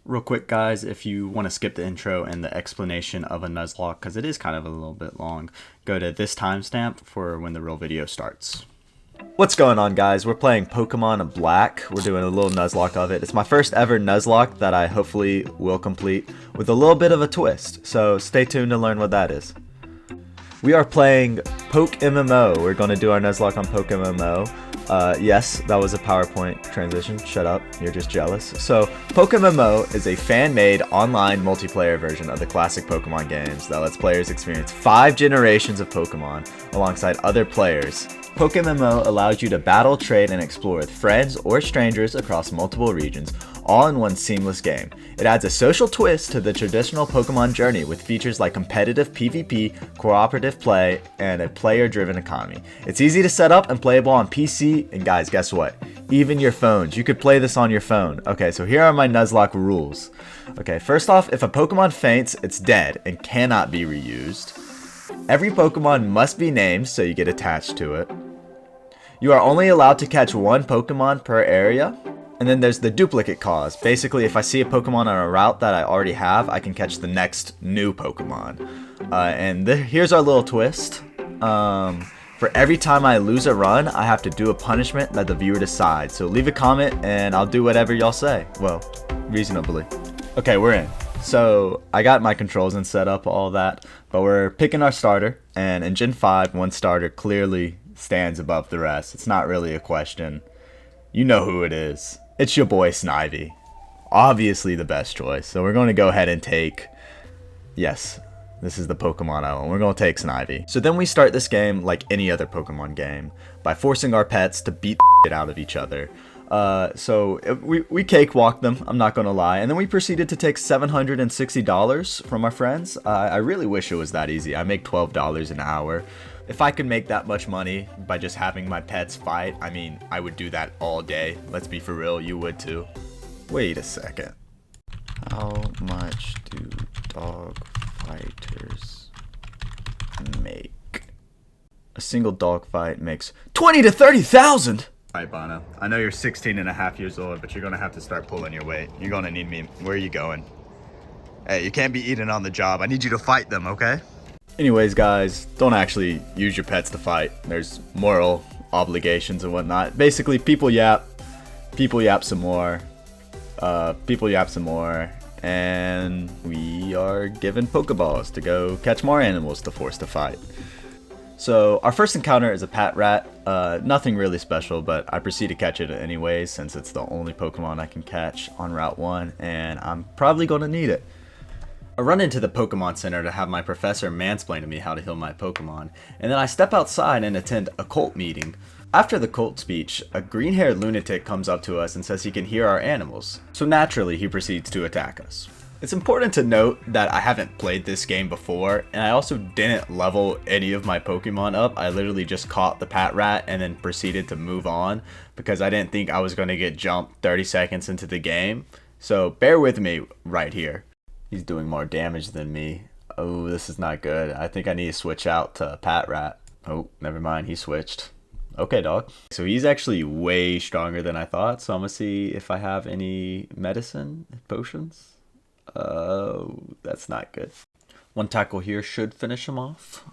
Real quick, guys, if you want to skip the intro and the explanation of a Nuzlocke, because it is kind of a little bit long, go to this timestamp for when the real video starts. What's going on, guys? We're playing Pokemon Black. We're doing a little Nuzlocke of it. It's my first ever Nuzlocke that I hopefully will complete with a little bit of a twist. So stay tuned to learn what that is. We are playing pokemmo. We're going to do our Nuzlocke on pokemmo. Yes, that was a PowerPoint transition. Shut up, you're just jealous. So, pokemmo is a fan-made online multiplayer version of the classic Pokemon games that lets players experience 5 generations of Pokemon alongside other players. Pokemmo allows you to battle, trade, and explore with friends or strangers across multiple regions, all in one seamless game. It adds a social twist to the traditional Pokemon journey with features like competitive PvP, cooperative play, and a player-driven economy. It's easy to set up and playable on PC, and guys, guess what? Even your phones. You could play this on your phone. Okay, so here are my Nuzlocke rules. Okay, first off, if a Pokemon faints, it's dead and cannot be reused. Every Pokemon must be named so you get attached to it. You are only allowed to catch one Pokemon per area. And then there's the duplicate cause. Basically, if I see a Pokemon on a route that I already have, I can catch the next new Pokemon. Here's our little twist. For every time I lose a run, I have to do a punishment that the viewer decides. So leave a comment and I'll do whatever y'all say. Well, reasonably. Okay, we're in. So I got my controls and set up, all that. But we're picking our starter. And in Gen 5, one starter clearly stands above the rest. It's not really a question. You know who it is. It's your boy Snivy. Obviously the best choice. So we're going to go ahead and take... Yes, this is the Pokemon I own. We're going to take Snivy. So then we start this game like any other Pokemon game by forcing our pets to beat the shit out of each other. We cakewalked them, I'm not going to lie. And then we proceeded to take $760 from our friends. I really wish it was that easy. I make $12 an hour. If I could make that much money by just having my pets fight, I mean, I would do that all day. Let's be for real, you would too. Wait a second. How much do dog fighters make? A single dog fight makes 20 to 30,000! Alright, Bono. I know you're 16 and a half years old, but you're gonna have to start pulling your weight. You're gonna need me. Where are you going? Hey, you can't be eating on the job. I need you to fight them, okay? Anyways, guys, don't actually use your pets to fight. There's moral obligations and whatnot. Basically, people yap some more, and we are given Pokeballs to go catch more animals to force to fight. So our first encounter is a Patrat. Nothing really special, but I proceed to catch it anyways since it's the only Pokemon I can catch on Route 1, and I'm probably going to need it. I run into the Pokemon Center to have my professor mansplain to me how to heal my Pokemon, and then I step outside and attend a cult meeting. After the cult speech, a green-haired lunatic comes up to us and says he can hear our animals, so naturally he proceeds to attack us. It's important to note that I haven't played this game before, and I also didn't level any of my Pokemon up. I literally just caught the Patrat and then proceeded to move on because I didn't think I was going to get jumped 30 seconds into the game, so bear with me right here. He's doing more damage than me. Oh, this is not good. I think I need to switch out to Patrat. Oh, never mind. He switched. Okay, dog. So he's actually way stronger than I thought. So I'm going to see if I have any medicine, potions. That's not good. One tackle here should finish him off.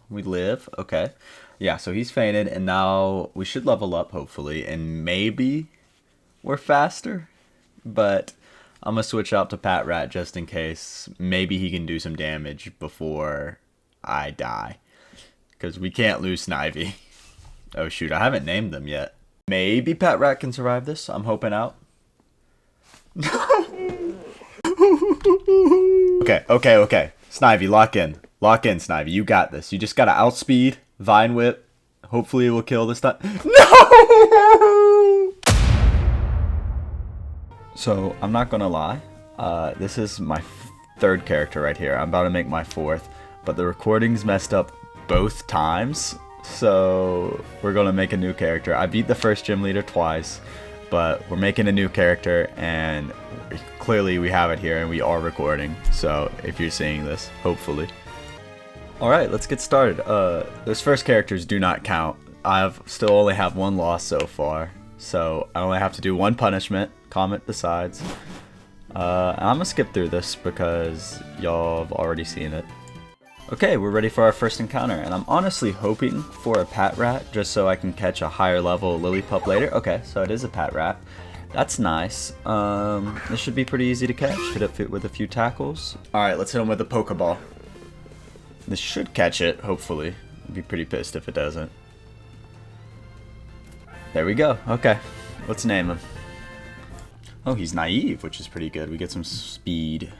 We live. Okay. Yeah, so he's fainted. And now we should level up, hopefully. And maybe we're faster. But... I'm going to switch out to Patrat just in case. Maybe he can do some damage before I die. Because we can't lose Snivy. Oh shoot, I haven't named them yet. Maybe Patrat can survive this. I'm hoping out. Okay. Snivy, lock in. Lock in, Snivy. You got this. You just got to outspeed, Vine Whip. Hopefully it will kill this time. No! So, I'm not gonna lie, this is my third character right here. I'm about to make my fourth, but the recording's messed up both times, so we're gonna make a new character. I beat the first gym leader twice, but we're making a new character, and clearly we have it here, and we are recording, so if you're seeing this, hopefully. Alright, let's get started. Those first characters do not count. I've still only have one loss so far, so I only have to do one punishment. Comment decides. I'm gonna skip through this because y'all have already seen it. Okay, we're ready for our first encounter, and I'm honestly hoping for a pat rat just so I can catch a higher level Lillipup later. Okay, so it is a pat rat. That's nice. This should be pretty easy to catch. Hit it with a few tackles. Alright, let's hit him with a Pokeball. This should catch it, hopefully. I'd be pretty pissed if it doesn't. There we go. Okay, let's name him. Oh, he's naive, which is pretty good. We get some speed.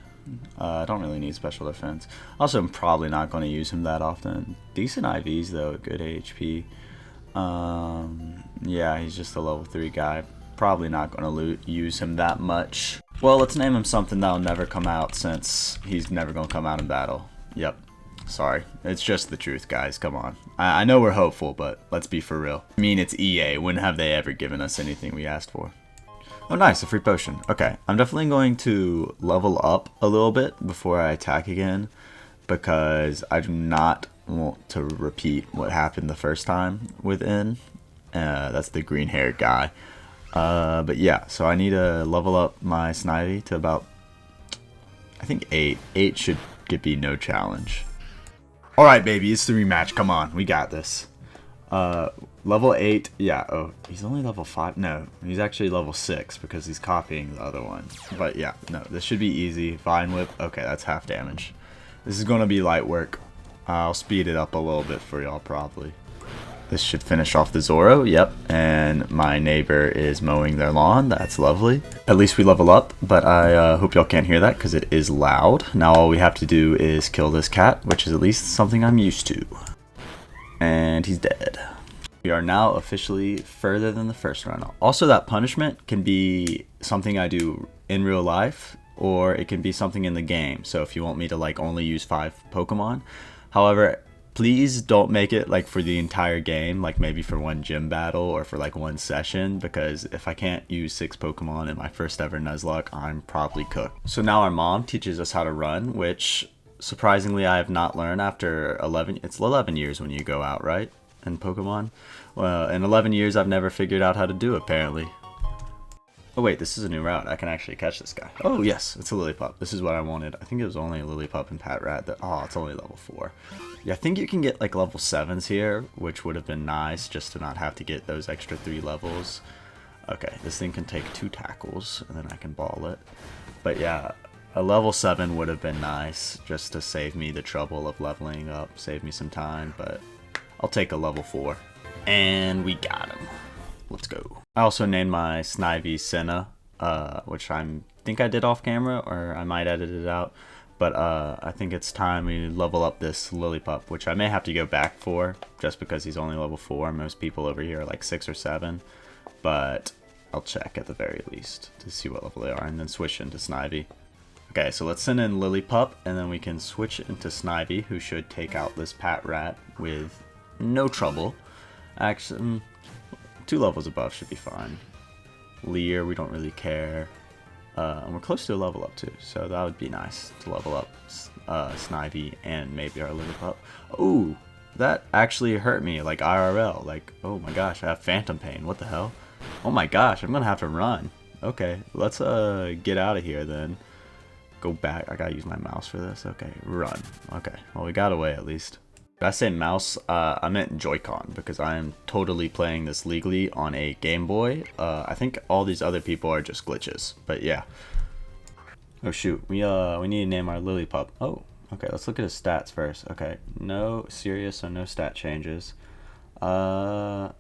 I don't really need special defense. Also, I'm probably not going to use him that often. Decent IVs, though. Good HP. Yeah, he's just a level 3 guy. Probably not going to use him that much. Well, let's name him something that'll never come out since he's never going to come out in battle. Yep. Sorry. It's just the truth, guys. Come on. I know we're hopeful, but let's be for real. I mean, it's EA. When have they ever given us anything we asked for? Oh, nice, a free potion. Okay, I'm definitely going to level up a little bit before I attack again because I do not want to repeat what happened the first time with N. That's the green-haired guy. But yeah, so I need to level up my Snivy to about, I think 8. 8 should be no challenge. Alright, baby, it's the rematch. Come on, we got this. Level 8, yeah, oh, he's only level 5, no, he's actually level 6 because he's copying the other one. But yeah, no, this should be easy. Vine Whip, okay, that's half damage. This is going to be light work. I'll speed it up a little bit for y'all probably. This should finish off the Zoro, yep, and my neighbor is mowing their lawn, that's lovely. At least we level up, but I hope y'all can't hear that because it is loud. Now all we have to do is kill this cat, which is at least something I'm used to. And he's dead. We are now officially further than the first run. Also, that punishment can be something I do in real life, or it can be something in the game. So if you want me to like only use 5 Pokemon. However, please don't make it like for the entire game, like maybe for one gym battle or for like one session, because if I can't use 6 Pokemon in my first ever Nuzlocke, I'm probably cooked. So now our mom teaches us how to run, which surprisingly I have not learned after 11, it's 11 years when you go out, right? In Pokemon. Well, in 11 years I've never figured out how to do it, apparently. Oh wait, this is a new route. I can actually catch this guy. Oh yes, it's a Lillipup. This is what I wanted. I think it was only a Lillipup and Pat Rat. Oh, it's only level 4. Yeah, I think you can get like level 7s here, which would have been nice just to not have to get those extra 3 levels. Okay, this thing can take 2 tackles and then I can ball it. But yeah, a level 7 would have been nice just to save me the trouble of leveling up, save me some time, but I'll take a level 4. And we got him. Let's go. I also named my Snivy Senna, which I think I did off camera, or I might edit it out. But I think it's time we level up this Lillipup, which I may have to go back for, just because he's only level 4. Most people over here are like 6 or 7. But I'll check at the very least to see what level they are, and then switch into Snivy. Okay, so let's send in Lillipup, and then we can switch into Snivy, who should take out this Pat Rat with no trouble. Actually, 2 levels above should be fine. Leer, we don't really care. And we're close to a level up too, so that would be nice to level up Snivy and maybe our Lillipup. Oh, that actually hurt me, like IRL. Like, oh my gosh, I have phantom pain. What the hell? Oh my gosh, I'm gonna have to run. Okay, let's get out of here then. Go back. I gotta use my mouse for this. Okay, run. Okay, well we got away at least. Did I say mouse? I meant Joy-Con because I am totally playing this legally on a Game Boy. I think all these other people are just glitches, but yeah. Oh shoot, we need to name our Lillipup. Oh, okay, let's look at his stats first. Okay, no serious, so no stat changes. Those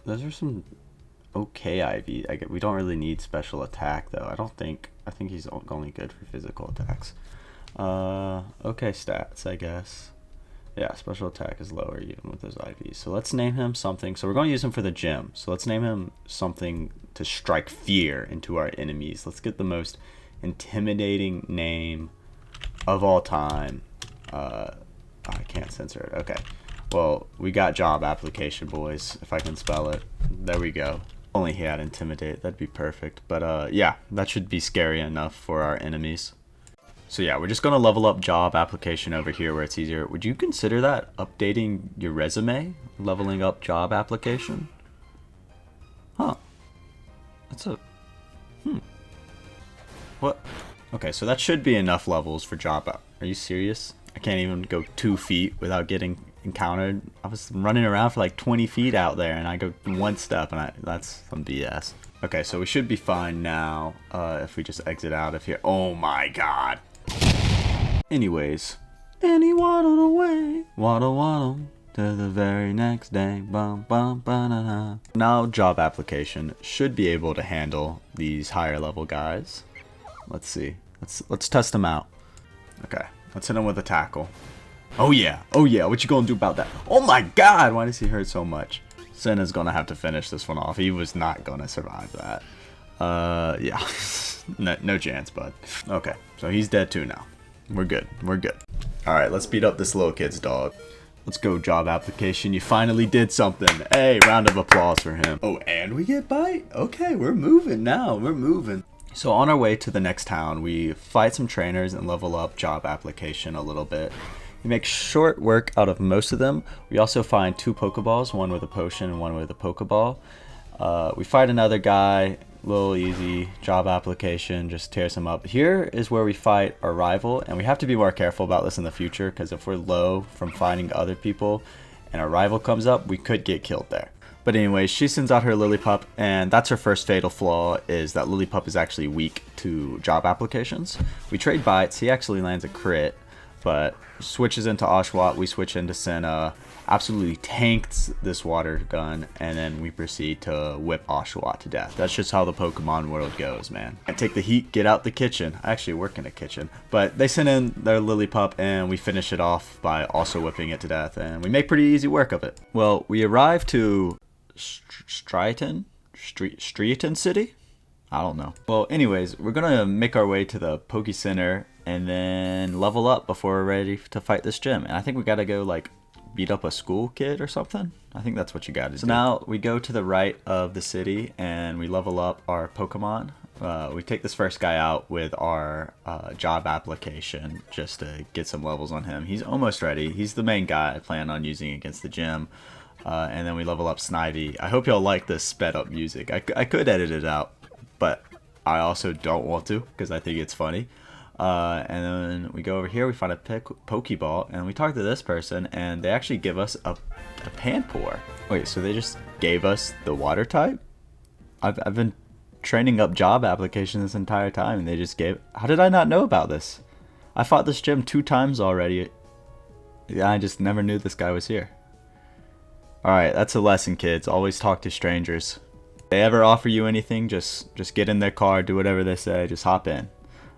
are some okay IV. We don't really need special attack though. I think he's only good for physical attacks. Okay stats, I guess. Yeah, special attack is lower even with those IVs. So let's name him something. So we're going to use him for the gym. So let's name him something to strike fear into our enemies. Let's get the most intimidating name of all time. I can't censor it. Okay. Well, we got job application, boys, if I can spell it. There we go. Only he had intimidate. That'd be perfect. But yeah, that should be scary enough for our enemies. So yeah, we're just going to level up job application over here where it's easier. Would you consider that updating your resume? Leveling up job application? Huh. That's a... What? Okay, so that should be enough levels for job up. Are you serious? I can't even go 2 feet without getting encountered. I was running around for like 20 feet out there, and I go 1 step, and that's some BS. Okay, so we should be fine now if we just exit out of here. Oh my god. Anyways. And he waddled away. Waddle, waddle. To the very next day. Bum, bum, ba-na-na. Now job application should be able to handle these higher level guys. Let's see. Let's test them out. Okay, let's hit him with a tackle. Oh yeah, what you gonna do about that? Oh my god, why does he hurt so much? Senna's gonna have to finish this one off. He was not gonna survive that. Yeah. no chance, bud. Okay, so he's dead too now. We're good. Alright, let's beat up this little kid's dog. Let's go, job application. You finally did something. Hey, round of applause for him. Oh, and we get bite? Okay, we're moving now. We're moving. So on our way to the next town, we fight some trainers and level up job application a little bit. We make short work out of most of them. We also find 2 Pokeballs, one with a potion and one with a Pokeball. We fight another guy, little easy, job application, just tears him up. Here is where we fight our rival, and we have to be more careful about this in the future, because if we're low from fighting other people and our rival comes up, we could get killed there. But anyways, she sends out her Lillipup, and that's her first fatal flaw, is that Lillipup is actually weak to job applications. We trade bites, he actually lands a crit, but switches into Oshawott, we switch into Senna, absolutely tanks this water gun, and then we proceed to whip Oshawott to death. That's just how the Pokemon world goes, man. And take the heat, get out the kitchen. I actually work in a kitchen. But they send in their Lillipup, and we finish it off by also whipping it to death, and we make pretty easy work of it. Well, we arrive to Streeton City? I don't know. Well, anyways, we're gonna make our way to the Poke Center and then level up before we're ready to fight this gym. And I think we gotta go like beat up a school kid or something. I think that's what you gotta do. So now we go to the right of the city and we level up our Pokemon. We take this first guy out with our job application just to get some levels on him. He's almost ready. He's the main guy I plan on using against the gym. And then we level up Snivy. I hope y'all like this sped up music. I could edit it out, but I also don't want to because I think it's funny. And then we go over here, we find a Pokeball, and we talk to this person, and they actually give us a Panpour. Wait, so they just gave us the water type? I've been training up job application this entire time, and they just gave... How did I not know about this? I fought this gym 2 times already. Yeah, I just never knew this guy was here. Alright, that's a lesson, kids. Always talk to strangers. If they ever offer you anything, just get in their car, do whatever they say, just hop in.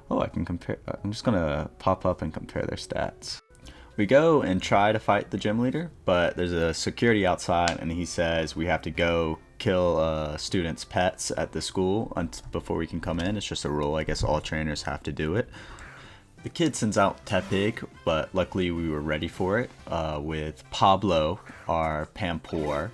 Oh, I can compare. I'm just gonna pop up and compare their stats. We go and try to fight the gym leader, but there's a security outside, and he says we have to go kill students' pets at the school before we can come in. It's just a rule. I guess all trainers have to do it. The kid sends out Tepig, but luckily we were ready for it with Pablo, our Panpour.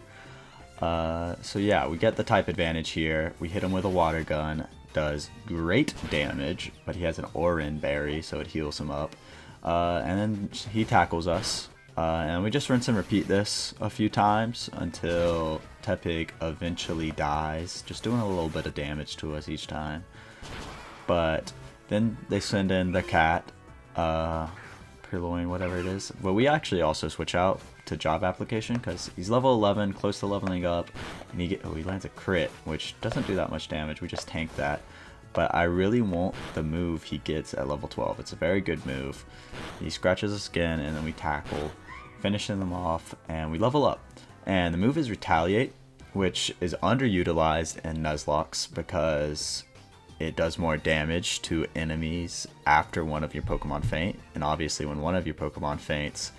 So yeah, we get the type advantage here. We hit him with a water gun. Does great damage, but he has an Orin berry, so it heals him up. And then he tackles us. And we just rinse and repeat this a few times until Tepig eventually dies, just doing a little bit of damage to us each time. But then they send in the cat, Purloin, whatever it is. But we actually also switch out to job application because he's level 11, close to leveling up, and he lands a crit, which doesn't do that much damage. We just tank that. But I really want the move he gets at level 12. It's a very good move. He scratches his skin, and then we tackle, finishing them off, and we level up. And the move is Retaliate, which is underutilized in Nuzlocke because it does more damage to enemies after one of your Pokemon faint. And obviously when one of your Pokemon faints,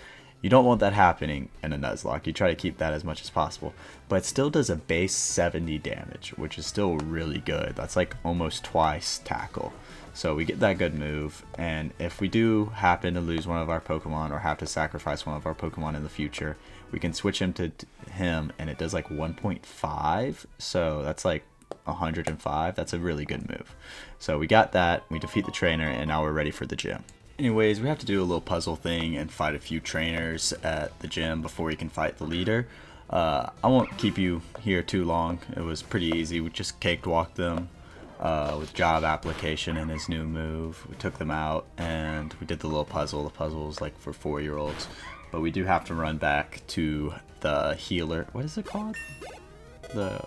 you don't want that happening in a Nuzlocke. You try to keep that as much as possible. But it still does a base 70 damage, which is still really good. That's like almost twice tackle. So we get that good move. And if we do happen to lose one of our Pokemon or have to sacrifice one of our Pokemon in the future, we can switch him to him, and it does like 1.5. So that's like 105. That's a really good move. So we got that, we defeat the trainer, and now we're ready for the gym. Anyways, we have to do a little puzzle thing and fight a few trainers at the gym before we can fight the leader. I won't keep you here too long. It was pretty easy. We just cakewalked them. with job application and his new move. We took them out and we did the little puzzle. The puzzle is like for 4-year-olds, but we do have to run back to the healer. What is it called? I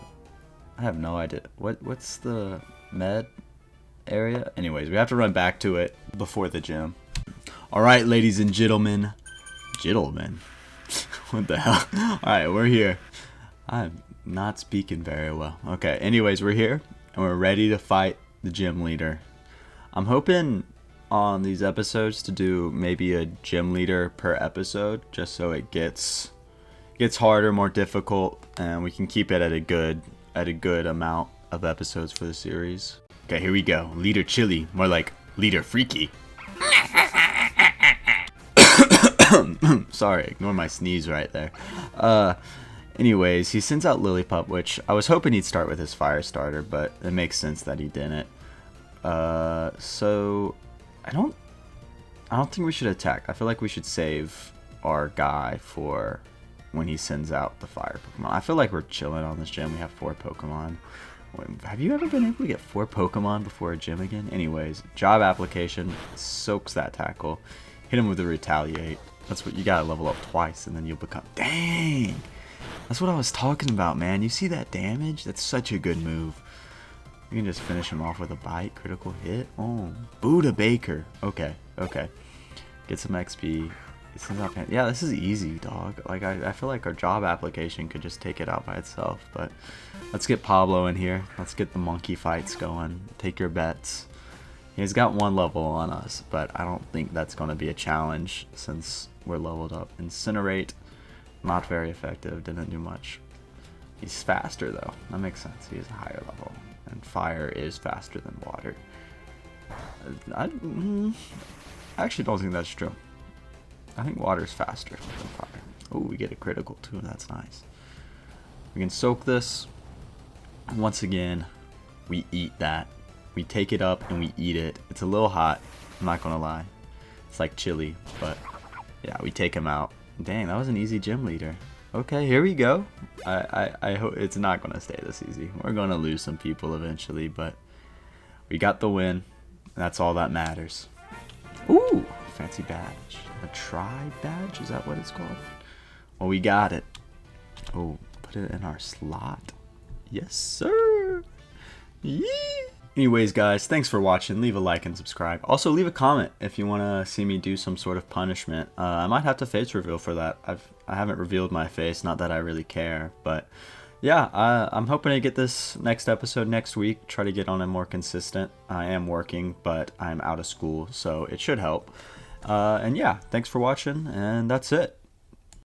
have no idea. What's the med area? Anyways, we have to run back to it before the gym. All right, ladies and gentlemen. Gentlemen? What the hell? All right, we're here. I'm not speaking very well. Okay, anyways, we're here and we're ready to fight the gym leader. I'm hoping on these episodes to do maybe a gym leader per episode, just so it gets harder, more difficult, and we can keep it at a good amount of episodes for the series. Okay, here we go. Leader Chili, more like Leader Freaky. Sorry, ignore my sneeze right there. Anyways, he sends out Lillipup, which I was hoping he'd start with his fire starter, but it makes sense that he didn't. So I don't think we should attack. I feel like we should save our guy for when he sends out the fire Pokemon. I feel like we're chilling on this gym. We have 4 Pokemon. Have you ever been able to get 4 Pokemon before a gym again? Anyways, job application soaks that tackle. Hit him with a retaliate. That's what you gotta level up twice and then you'll become. Dang! That's what I was talking about, man. You see that damage? That's such a good move. You can just finish him off with a bite, critical hit. Oh, Buddha Baker. Okay. Get some XP. Yeah, this is easy, dog. Like I feel like our job application could just take it out by itself. But let's get Pablo in here. Let's get the monkey fights going. Take your bets. He's got 1 level on us, but I don't think that's going to be a challenge since we're leveled up. Incinerate, not very effective. Didn't do much. He's faster though. That makes sense. He is a higher level, and fire is faster than water. I actually don't think that's true. I think water is faster than fire. Oh, we get a critical too. That's nice. We can soak this. Once again, we eat that. We take it up and we eat it. It's a little hot. I'm not gonna lie. It's like chili, but yeah, we take him out. Dang, that was an easy gym leader. Okay, here we go. I hope it's not gonna stay this easy. We're gonna lose some people eventually, but we got the win. That's all that matters. Ooh, fancy badge. A tribe badge? Is that what it's called? Well, we got it. Oh, put it in our slot. Yes, sir. Yeah. Anyways, guys, thanks for watching. Leave a like and subscribe. Also, leave a comment if you want to see me do some sort of punishment. I might have to face reveal for that. I haven't revealed my face, not that I really care, but yeah, I'm hoping to get this next episode next week. Try to get on it more consistent. I am working, but I'm out of school, so it should help. And yeah, thanks for watching, and that's it.